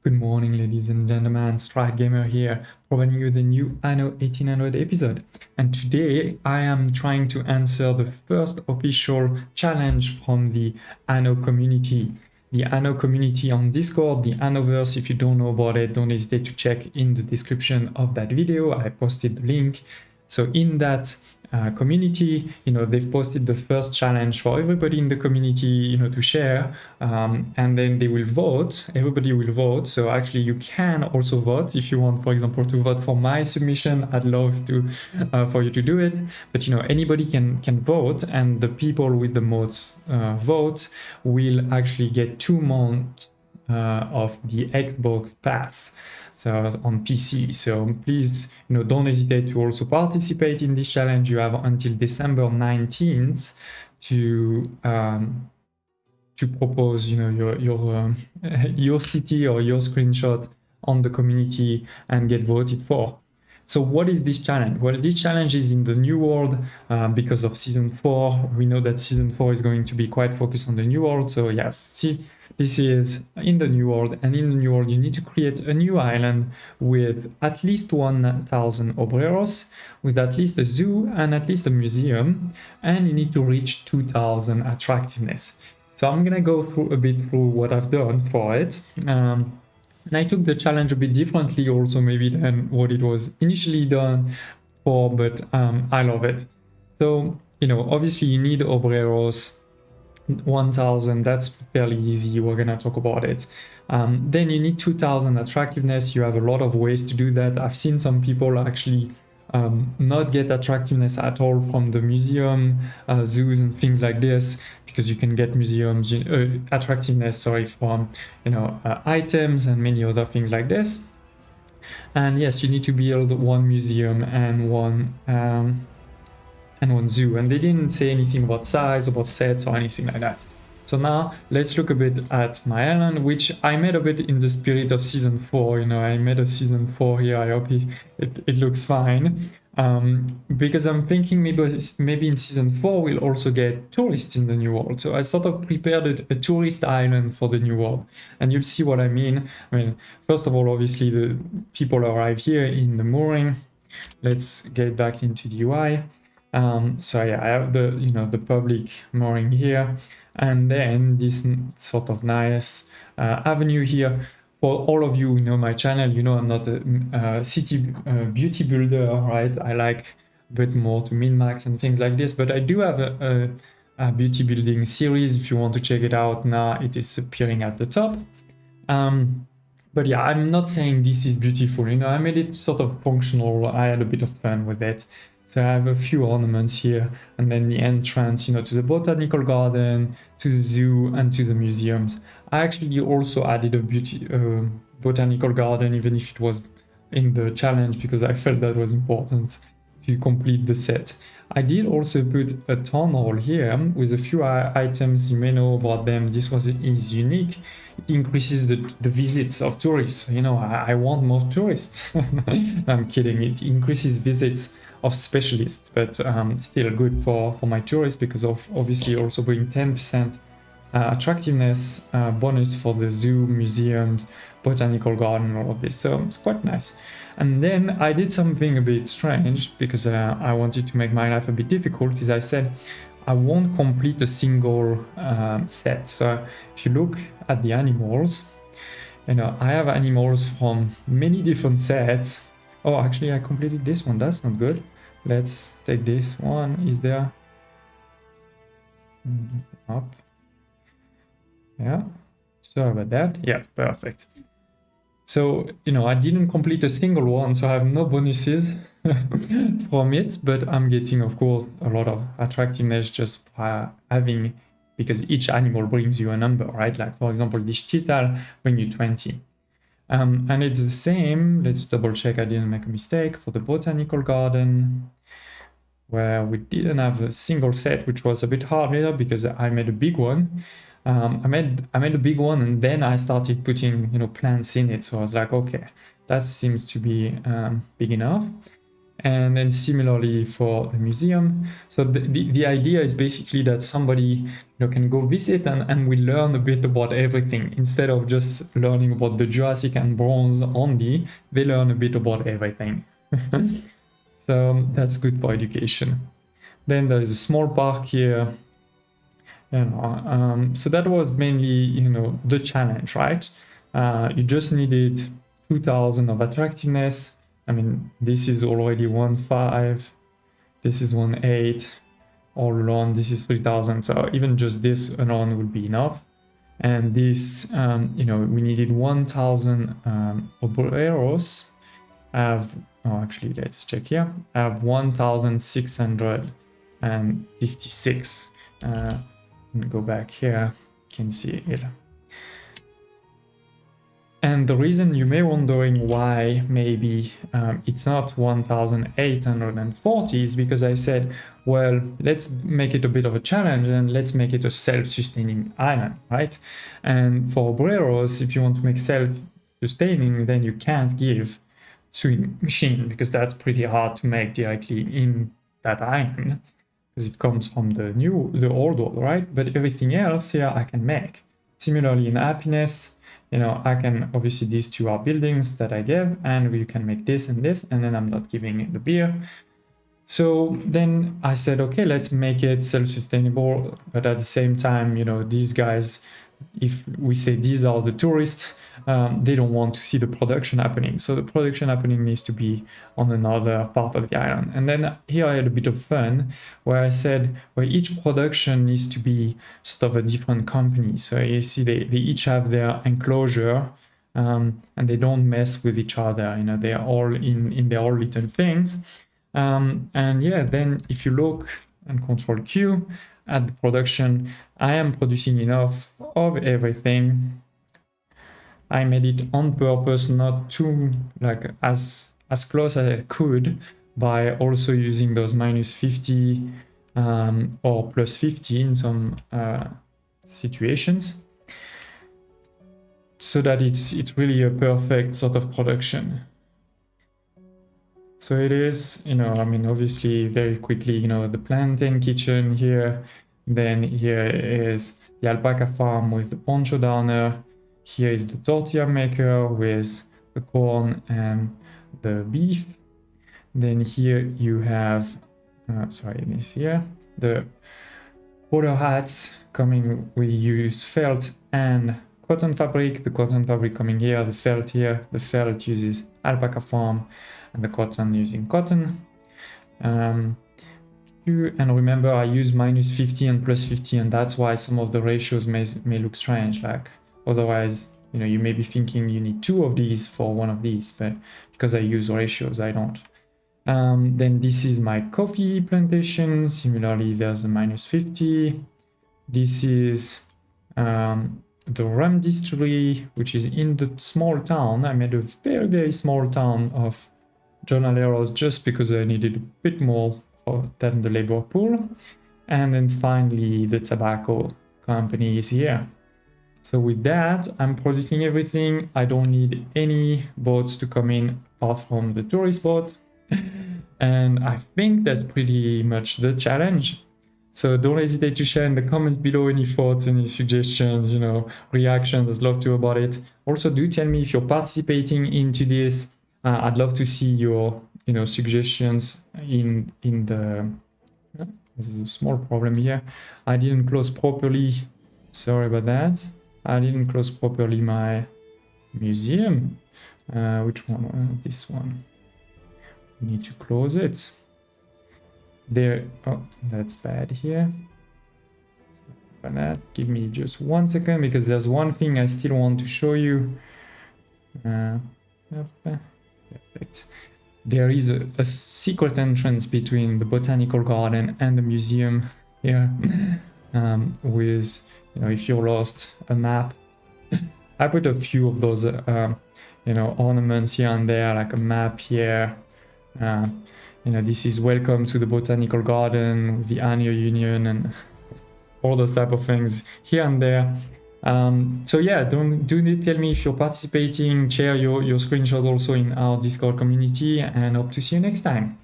Good morning, ladies and gentlemen. Strike Gamer here, providing you the new Anno 1800 episode. And today I am trying to answer the first official challenge from the Anno community. The Anno community on Discord, the Annoverse. If you don't know about it, don't hesitate to check in the description of that video. I posted the link. So in that community, they've posted the first challenge for everybody in the community, to share, and then they will vote. Everybody will vote. So actually, you can also vote if you want, for example, to vote for my submission. I'd love to for you to do it. But anybody can vote, and the people with the most votes will actually get 2 months of the Xbox Pass. So on PC. So please, don't hesitate to also participate in this challenge. You have until December 19th to propose, your city or your screenshot on the community and get voted for. So what is this challenge? Well, this challenge is in the New World because of Season 4. We know that Season 4 is going to be quite focused on the New World. So yes, see, this is in the New World, and in the New World you need to create a new island with at least 1,000 obreros, with at least a zoo and at least a museum, and you need to reach 2,000 attractiveness. So I'm gonna go through what I've done for it. And I took the challenge a bit differently also maybe than what it was initially done for, but I love it. So, obviously you need obreros, 1,000, that's fairly easy, we're gonna talk about it. Then you need 2,000 attractiveness. You have a lot of ways to do that. I've seen some people actually not get attractiveness at all from the museum, zoos and things like this, because you can get museums attractiveness, from items and many other things like this. And yes, you need to build one museum and one zoo, and they didn't say anything about size, about sets or anything like that. So now let's look a bit at my island, which I made a bit in the spirit of Season 4. I made a Season 4 here. I hope it looks fine, because I'm thinking maybe in Season 4 we'll also get tourists in the New World. So I sort of prepared a tourist island for the New World, and you'll see what I mean. First of all, obviously the people arrive here in the mooring. Let's get back into the UI. So yeah, I have the public mooring here, and then this sort of nice avenue here. For all of you who know my channel, I'm not a city beauty builder, right? I like a bit more to min-max and things like this, but I do have a beauty building series. If you want to check it out now, it is appearing at the top. But yeah, I'm not saying this is beautiful, I made it sort of functional. I had a bit of fun with it. So I have a few ornaments here, and then the entrance, to the botanical garden, to the zoo, and to the museums. I actually also added a botanical garden, even if it was in the challenge, because I felt that was important to complete the set. I did also put a town hall here with a few items. You may know about them. This is unique. It increases the visits of tourists. I want more tourists. I'm kidding. It increases visits of specialists, but still good for my tourists, because of obviously also bring 10% attractiveness bonus for the zoo, museums, botanical garden, all of this. So it's quite nice. And then I did something a bit strange, because I wanted to make my life a bit difficult. Is I said I won't complete a single set. So if you look at the animals, I have animals from many different sets. Oh, actually I completed this one. That's not good. Let's take this one. Is there? Up. Yeah. Sorry about that. Yeah, perfect. So, I didn't complete a single one, so I have no bonuses from it, but I'm getting, of course, a lot of attractiveness just by having, because each animal brings you a number, right? Like, for example, this cheetah brings you 20. And it's the same. Let's double check I didn't make a mistake for the botanical garden, where we didn't have a single set, which was a bit harder because I made a big one. I made a big one, and then I started putting plants in it. So I was like, okay, that seems to be big enough. And then similarly for the museum. So the idea is basically that somebody can go visit and we learn a bit about everything. Instead of just learning about the Jurassic and Bronze only, they learn a bit about everything. So that's good for education. Then there's a small park here. So that was mainly, the challenge, right? You just needed 2000 of attractiveness. I mean, this is already 1.5. This is 1.8. All alone, this is 3000. So even just this alone would be enough. And this, we needed 1000 obreros. Actually, let's check here. I have 1656. Go back here, you can see it. And the reason you may wondering why maybe it's not 1840 is because I said, well, let's make it a bit of a challenge and let's make it a self-sustaining island, right? And for obreros, if you want to make self-sustaining, then you can't give sewing machine because that's pretty hard to make directly in that island, because it comes from the old world, right? But everything else here I can make. Similarly in happiness, I can, obviously these two are buildings that I gave, and you can make this and this, and then I'm not giving it the beer. So then I said, okay, let's make it self-sustainable, but at the same time, these guys, if we say these are the tourists, they don't want to see the production happening. So the production happening needs to be on another part of the island. And then here I had a bit of fun where I said, well, each production needs to be sort of a different company. So you see they each have their enclosure, and they don't mess with each other. They are all in their own little things. And yeah, then if you look and Control Q at the production, I am producing enough of everything. I made it on purpose, not too as close as I could, by also using those -50 or +50 in some situations, so that it's really a perfect sort of production. So it is, obviously very quickly, the plantain kitchen here. Then here is the alpaca farm with the poncho downer. Here is the tortilla maker with the corn and the beef. Then here you have, the polo hats coming. We use felt and cotton fabric. The cotton fabric coming here, the felt here. The felt uses alpaca farm, and the cotton using cotton. And remember, I use -50 and +50, and that's why some of the ratios may look strange. Otherwise, you may be thinking you need 2 of these for 1 of these, but because I use ratios, I don't. Then this is my coffee plantation. Similarly, there's a -50. This is the rum distillery, which is in the small town. I made a very, very small town of jornaleros just because I needed a bit more than the labor pool. And then finally, the tobacco company is here. So with that, I'm producing everything. I don't need any boats to come in apart from the tourist boat. And I think that's pretty much the challenge. So don't hesitate to share in the comments below any thoughts, any suggestions, reactions. I'd love to hear about it. Also, do tell me if you're participating into this. I'd love to see your, suggestions in the... There's a small problem here. I didn't close properly. Sorry about that. I didn't close properly my museum. Which one? This one. We need to close it. There. Oh, that's bad here. Sorry about that. Give me just 1 second, because there's one thing I still want to show you. Perfect. There is a secret entrance between the botanical garden and the museum here, with, if you're lost, a map. I put a few of those, ornaments here and there, like a map here. This is welcome to the botanical garden with the Anno Union and all those type of things here and there. So yeah, do tell me if you're participating. Share your screenshot also in our Discord community, and hope to see you next time.